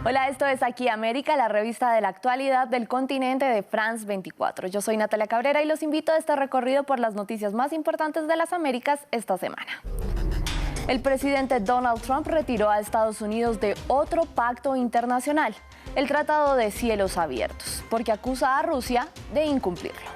Hola, esto es Aquí América, la revista de la actualidad del continente de France 24. Yo soy Natalia Cabrera y los invito a este recorrido por las noticias más importantes de las Américas esta semana. El presidente Donald Trump retiró a Estados Unidos de otro pacto internacional, el Tratado de Cielos Abiertos, porque acusa a Rusia de incumplirlo.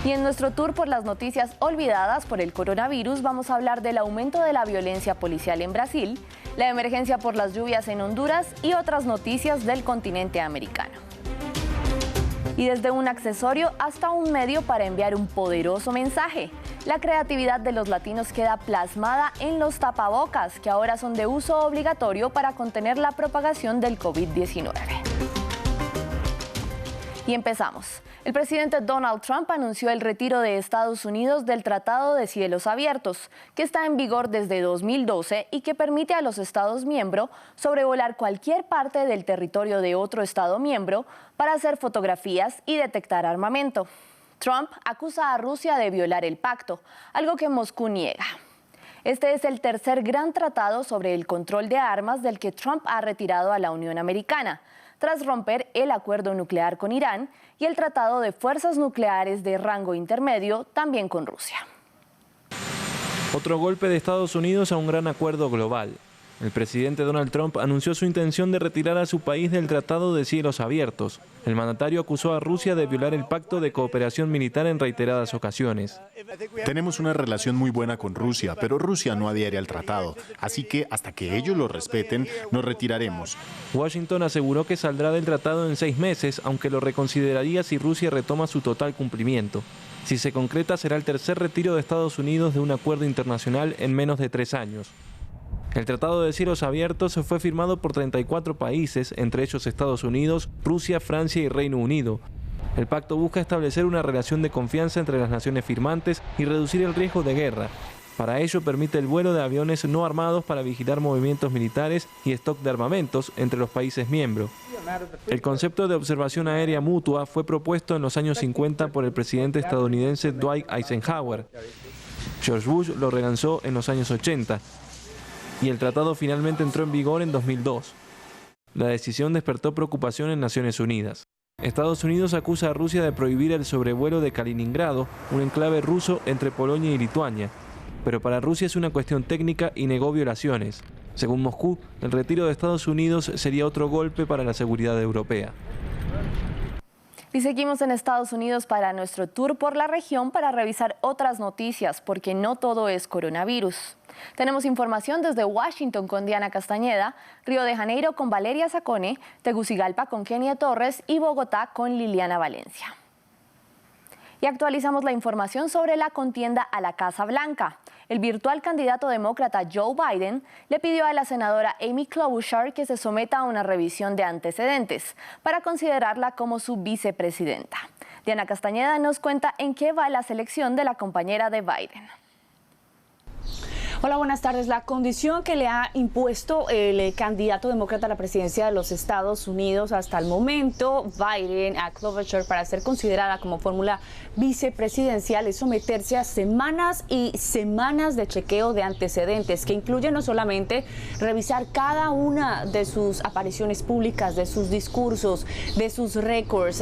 Y en nuestro tour por las noticias olvidadas por el coronavirus vamos a hablar del aumento de la violencia policial en Brasil, la emergencia por las lluvias en Honduras y otras noticias del continente americano. Y desde un accesorio hasta un medio para enviar un poderoso mensaje, la creatividad de los latinos queda plasmada en los tapabocas, que ahora son de uso obligatorio para contener la propagación del COVID-19. Y empezamos. El presidente Donald Trump anunció el retiro de Estados Unidos del Tratado de Cielos Abiertos, que está en vigor desde 2012 y que permite a los Estados miembros sobrevolar cualquier parte del territorio de otro Estado miembro para hacer fotografías y detectar armamento. Trump acusa a Rusia de violar el pacto, algo que Moscú niega. Este es el tercer gran tratado sobre el control de armas del que Trump ha retirado a la Unión Americana, tras romper el acuerdo nuclear con Irán y el tratado de fuerzas nucleares de rango intermedio también con Rusia. Otro golpe de Estados Unidos a un gran acuerdo global. El presidente Donald Trump anunció su intención de retirar a su país del Tratado de Cielos Abiertos. El mandatario acusó a Rusia de violar el pacto de cooperación militar en reiteradas ocasiones. Tenemos una relación muy buena con Rusia, pero Rusia no adhiere al tratado, así que hasta que ellos lo respeten, nos retiraremos. Washington aseguró que saldrá del tratado en 6 meses, aunque lo reconsideraría si Rusia retoma su total cumplimiento. Si se concreta, será el tercer retiro de Estados Unidos de un acuerdo internacional en menos de 3 años. El Tratado de Cielos Abiertos fue firmado por 34 países, entre ellos Estados Unidos, Rusia, Francia y Reino Unido. El pacto busca establecer una relación de confianza entre las naciones firmantes y reducir el riesgo de guerra. Para ello permite el vuelo de aviones no armados para vigilar movimientos militares y stock de armamentos entre los países miembros. El concepto de observación aérea mutua fue propuesto en los años 50 por el presidente estadounidense Dwight Eisenhower. George Bush lo relanzó en los años 80. Y el tratado finalmente entró en vigor en 2002. La decisión despertó preocupación en Naciones Unidas. Estados Unidos acusa a Rusia de prohibir el sobrevuelo de Kaliningrado, un enclave ruso entre Polonia y Lituania. Pero para Rusia es una cuestión técnica y negó violaciones. Según Moscú, el retiro de Estados Unidos sería otro golpe para la seguridad europea. Y seguimos en Estados Unidos para nuestro tour por la región para revisar otras noticias, porque no todo es coronavirus. Tenemos información desde Washington con Diana Castañeda, Río de Janeiro con Valeria Zacone, Tegucigalpa con Kenia Torres y Bogotá con Liliana Valencia. Y actualizamos la información sobre la contienda a la Casa Blanca. El virtual candidato demócrata Joe Biden le pidió a la senadora Amy Klobuchar que se someta a una revisión de antecedentes para considerarla como su vicepresidenta. Diana Castañeda nos cuenta en qué va la selección de la compañera de Biden. Hola, buenas tardes. La condición que le ha impuesto el candidato demócrata a la presidencia de los Estados Unidos hasta el momento, Biden, a Klobuchar, para ser considerada como fórmula vicepresidencial es someterse a semanas y semanas de chequeo de antecedentes, que incluye no solamente revisar cada una de sus apariciones públicas, de sus discursos, de sus récords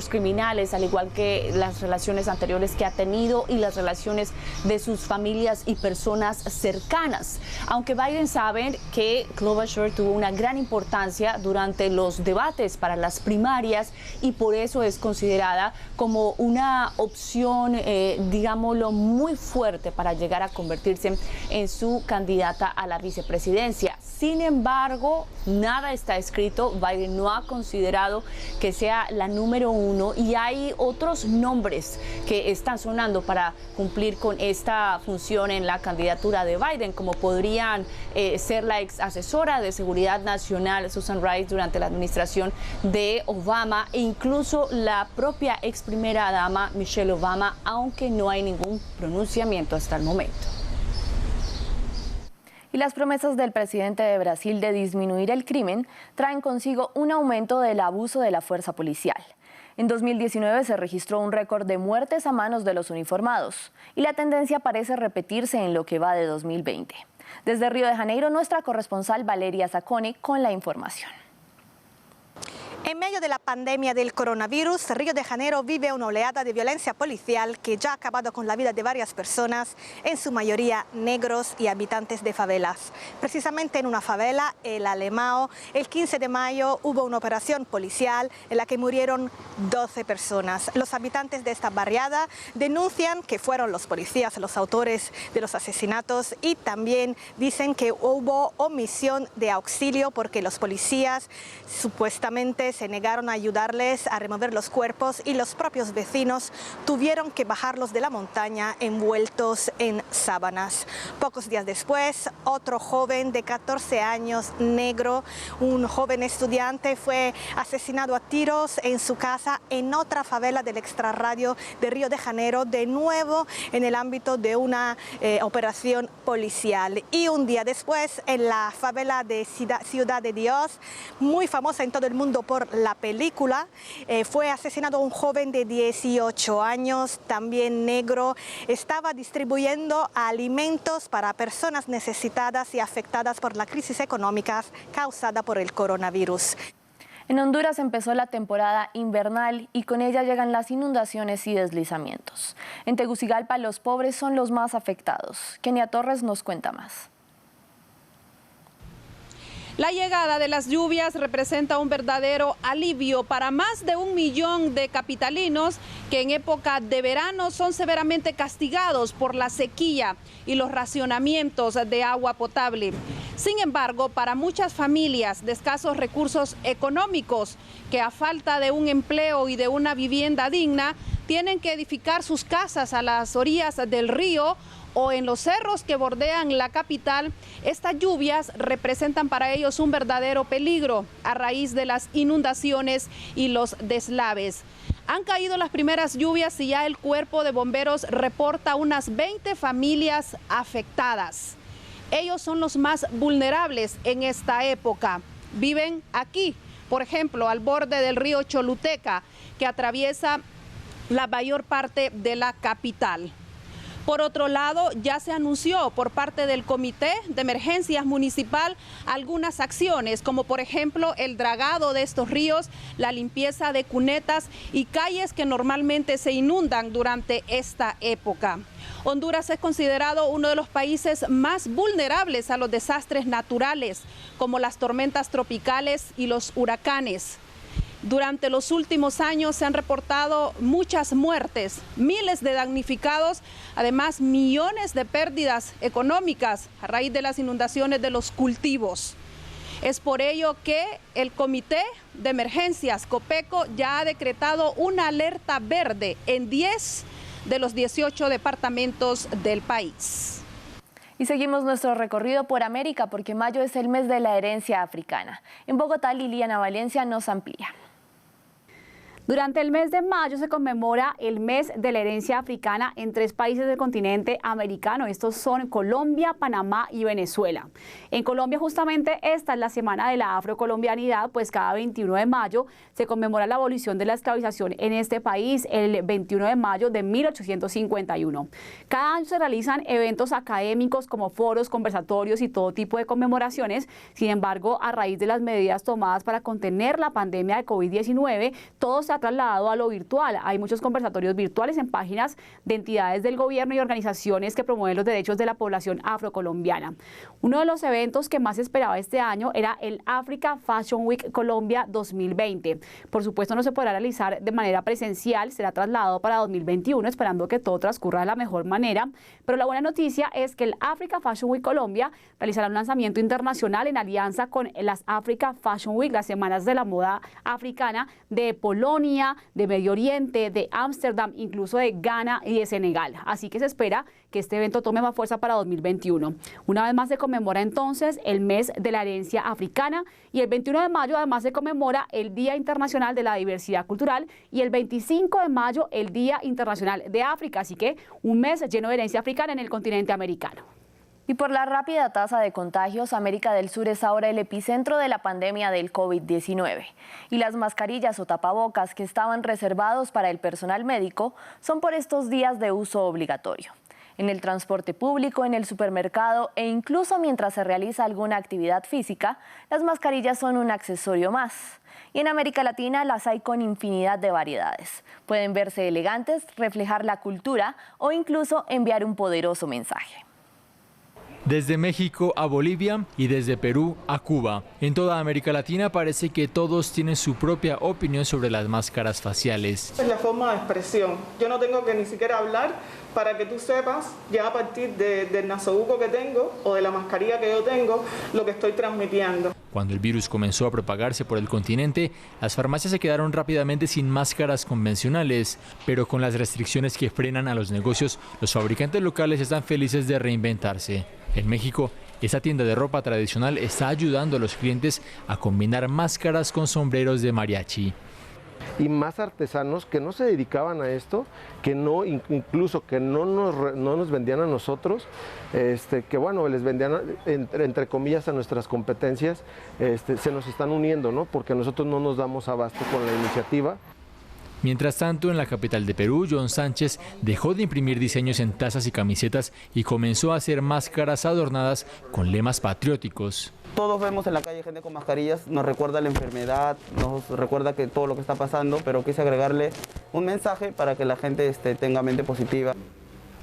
criminales, al igual que las relaciones anteriores que ha tenido y las relaciones de sus familias y personas cercanas. Aunque Biden sabe que Klobuchar tuvo una gran importancia durante los debates para las primarias y por eso es considerada como una opción, digámoslo, muy fuerte para llegar a convertirse en su candidata a la vicepresidencia. Sin embargo, nada está escrito. Biden no ha considerado que sea la número 1 y hay otros nombres que están sonando para cumplir con esta función en la candidatura de Biden, como podrían ser la ex asesora de seguridad nacional Susan Rice durante la administración de Obama e incluso la propia ex primera dama Michelle Obama, aunque no hay ningún pronunciamiento hasta el momento. Y las promesas del presidente de Brasil de disminuir el crimen traen consigo un aumento del abuso de la fuerza policial. En 2019 se registró un récord de muertes a manos de los uniformados y la tendencia parece repetirse en lo que va de 2020. Desde Río de Janeiro, nuestra corresponsal Valeria Zaccone con la información. En medio de la pandemia del coronavirus, Río de Janeiro vive una oleada de violencia policial que ya ha acabado con la vida de varias personas, en su mayoría negros y habitantes de favelas. Precisamente en una favela, el Alemão, el 15 de mayo hubo una operación policial en la que murieron 12 personas. Los habitantes de esta barriada denuncian que fueron los policías los autores de los asesinatos y también dicen que hubo omisión de auxilio porque los policías supuestamente se negaron a ayudarles a remover los cuerpos y los propios vecinos tuvieron que bajarlos de la montaña envueltos en sábanas. Pocos días después, otro joven de 14 años, negro, un joven estudiante, fue asesinado a tiros en su casa en otra favela del extrarradio de Río de Janeiro, de nuevo en el ámbito de una operación policial. Y un día después, en la favela de Ciudad de Dios, muy famosa en todo el mundo por la película, fue asesinado un joven de 18 años, también negro. Estaba distribuyendo alimentos para personas necesitadas y afectadas por la crisis económica causada por el coronavirus. En Honduras empezó la temporada invernal y con ella llegan las inundaciones y deslizamientos. En Tegucigalpa los pobres son los más afectados. Kenia Torres nos cuenta más. La llegada de las lluvias representa un verdadero alivio para más de 1 millón de capitalinos que en época de verano son severamente castigados por la sequía y los racionamientos de agua potable. Sin embargo, para muchas familias de escasos recursos económicos que a falta de un empleo y de una vivienda digna tienen que edificar sus casas a las orillas del río o en los cerros que bordean la capital, estas lluvias representan para ellos un verdadero peligro a raíz de las inundaciones y los deslaves. Han caído las primeras lluvias y ya el cuerpo de bomberos reporta unas 20 familias afectadas. Ellos son los más vulnerables en esta época. Viven aquí, por ejemplo, al borde del río Choluteca, que atraviesa la mayor parte de la capital. Por otro lado, ya se anunció por parte del Comité de Emergencias Municipal algunas acciones, como por ejemplo el dragado de estos ríos, la limpieza de cunetas y calles que normalmente se inundan durante esta época. Honduras es considerado uno de los países más vulnerables a los desastres naturales, como las tormentas tropicales y los huracanes. Durante los últimos años se han reportado muchas muertes, miles de damnificados, además millones de pérdidas económicas a raíz de las inundaciones de los cultivos. Es por ello que el Comité de Emergencias Copeco ya ha decretado una alerta verde en 10 de los 18 departamentos del país. Y seguimos nuestro recorrido por América porque mayo es el mes de la herencia africana. En Bogotá, Liliana Valencia nos amplía. Durante el mes de mayo se conmemora el mes de la herencia africana en 3 países del continente americano. Estos son Colombia, Panamá y Venezuela. En Colombia justamente esta es la semana de la afrocolombianidad, pues cada 21 de mayo se conmemora la abolición de la esclavización en este país, el 21 de mayo de 1851. Cada año se realizan eventos académicos como foros, conversatorios y todo tipo de conmemoraciones. Sin embargo, a raíz de las medidas tomadas para contener la pandemia de COVID-19, todo se ha trasladado a lo virtual. Hay muchos conversatorios virtuales en páginas de entidades del gobierno y organizaciones que promueven los derechos de la población afrocolombiana. Uno de los eventos que más se esperaba este año era el Africa Fashion Week Colombia 2020. Por supuesto no se podrá realizar de manera presencial, será trasladado para 2021, esperando que todo transcurra de la mejor manera. Pero la buena noticia es que el Africa Fashion Week Colombia realizará un lanzamiento internacional en alianza con las Africa Fashion Week, las semanas de la moda africana de Polonia, de Medio Oriente, de Ámsterdam, incluso de Ghana y de Senegal. Así que se espera que este evento tome más fuerza para 2021. Una vez más se conmemora entonces el mes de la herencia africana y el 21 de mayo además se conmemora el Día Internacional de la Diversidad Cultural y el 25 de mayo el Día Internacional de África. Así que un mes lleno de herencia africana en el continente americano. Y por la rápida tasa de contagios, América del Sur es ahora el epicentro de la pandemia del COVID-19. Y las mascarillas o tapabocas que estaban reservados para el personal médico son por estos días de uso obligatorio. En el transporte público, en el supermercado e incluso mientras se realiza alguna actividad física, las mascarillas son un accesorio más. Y en América Latina las hay con infinidad de variedades. Pueden verse elegantes, reflejar la cultura o incluso enviar un poderoso mensaje. Desde México a Bolivia y desde Perú a Cuba. En toda América Latina parece que todos tienen su propia opinión sobre las máscaras faciales. Es la forma de expresión. Yo no tengo que ni siquiera hablar para que tú sepas, ya a partir del nasobuco que tengo o de la mascarilla que yo tengo, lo que estoy transmitiendo. Cuando el virus comenzó a propagarse por el continente, las farmacias se quedaron rápidamente sin máscaras convencionales, pero con las restricciones que frenan a los negocios, los fabricantes locales están felices de reinventarse. En México, esta tienda de ropa tradicional está ayudando a los clientes a combinar máscaras con sombreros de mariachi. Y más artesanos que no se dedicaban a esto, que no, incluso que no nos vendían a nosotros, que bueno, les vendían entre comillas a nuestras competencias, se nos están uniendo, ¿no? Porque nosotros no nos damos abasto con la iniciativa. Mientras tanto, en la capital de Perú, John Sánchez dejó de imprimir diseños en tazas y camisetas y comenzó a hacer máscaras adornadas con lemas patrióticos. Todos vemos en la calle gente con mascarillas, nos recuerda la enfermedad, nos recuerda que todo lo que está pasando, pero quise agregarle un mensaje para que la gente tenga mente positiva.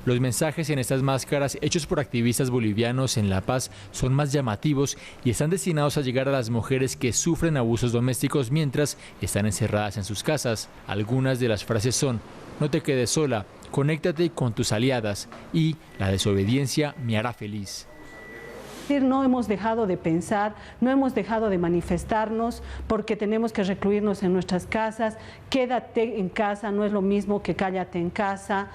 Los mensajes en estas máscaras hechos por activistas bolivianos en La Paz son más llamativos y están destinados a llegar a las mujeres que sufren abusos domésticos mientras están encerradas en sus casas. Algunas de las frases son: no te quedes sola, conéctate con tus aliadas y la desobediencia me hará feliz. No hemos dejado de pensar, no hemos dejado de manifestarnos porque tenemos que recluirnos en nuestras casas. Quédate en casa no es lo mismo que cállate en casa.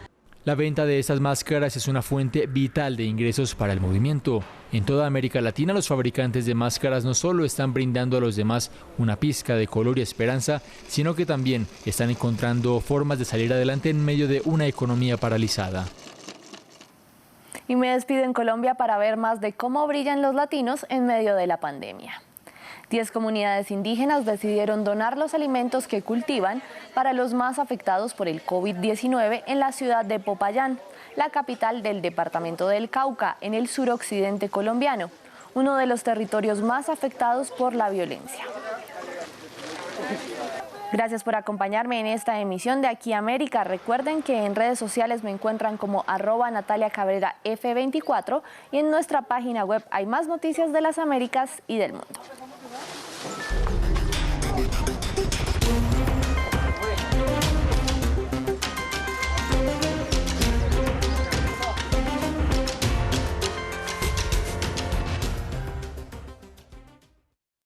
La venta de estas máscaras es una fuente vital de ingresos para el movimiento. En toda América Latina, los fabricantes de máscaras no solo están brindando a los demás una pizca de color y esperanza, sino que también están encontrando formas de salir adelante en medio de una economía paralizada. Y me despido en Colombia para ver más de cómo brillan los latinos en medio de la pandemia. 10 comunidades indígenas decidieron donar los alimentos que cultivan para los más afectados por el COVID-19 en la ciudad de Popayán, la capital del departamento del Cauca, en el suroccidente colombiano, uno de los territorios más afectados por la violencia. Gracias por acompañarme en esta emisión de Aquí América. Recuerden que en redes sociales me encuentran como @NataliaCabreraF24 y en nuestra página web hay más noticias de las Américas y del mundo.